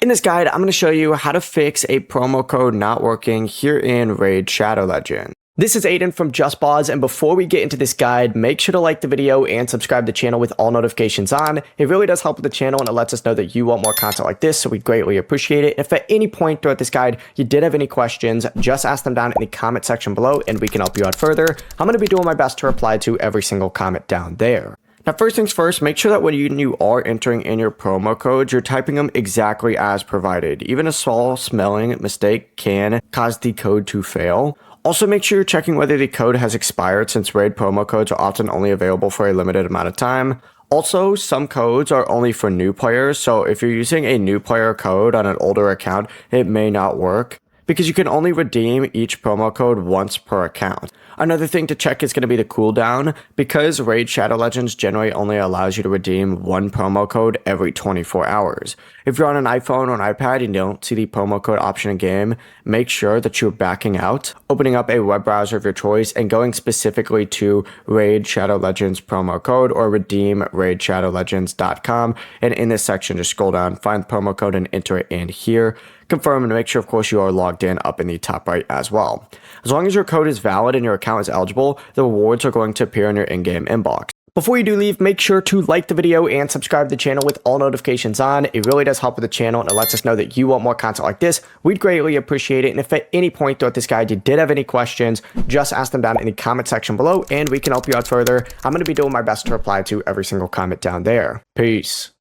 In this guide, I'm going to show you how to fix a promo code not working here in Raid Shadow Legends. This is Aiden from JustBoz, and before we get into this guide, make sure to like the video and subscribe to the channel with all notifications on. It really does help with the channel and it lets us know that you want more content like this, so we greatly appreciate it. If at any point throughout this guide you did have any questions, just ask them down in the comment section below and we can help you out further. I'm going to be doing my best to reply to every single comment down there. Now, first things first, make sure that when you are entering in your promo codes, you're typing them exactly as provided. Even a small spelling mistake can cause the code to fail. Also, make sure you're checking whether the code has expired, since Raid promo codes are often only available for a limited amount of time. Also, some codes are only for new players, so if you're using a new player code on an older account, it may not work, because you can only redeem each promo code once per account. Another thing to check is going to be the cooldown, because Raid Shadow Legends generally only allows you to redeem one promo code every 24 hours. If you're on an iPhone or an iPad and you don't see the promo code option in game, make sure that you're backing out, opening up a web browser of your choice, and going specifically to Raid Shadow Legends promo code or redeem raidshadowlegends.com. And in this section, just scroll down, find the promo code and enter it in here. Confirm and make sure, of course, you are logged in up in the top right as well. As long as your code is valid and your account is eligible, the rewards are going to appear in your in-game inbox. Before you do leave, make sure to like the video and subscribe to the channel with all notifications on. It really does help with the channel and it lets us know that you want more content like this. We'd greatly appreciate it. And if at any point throughout this guide you did have any questions, just ask them down in the comment section below and we can help you out further. I'm going to be doing my best to reply to every single comment down there. Peace.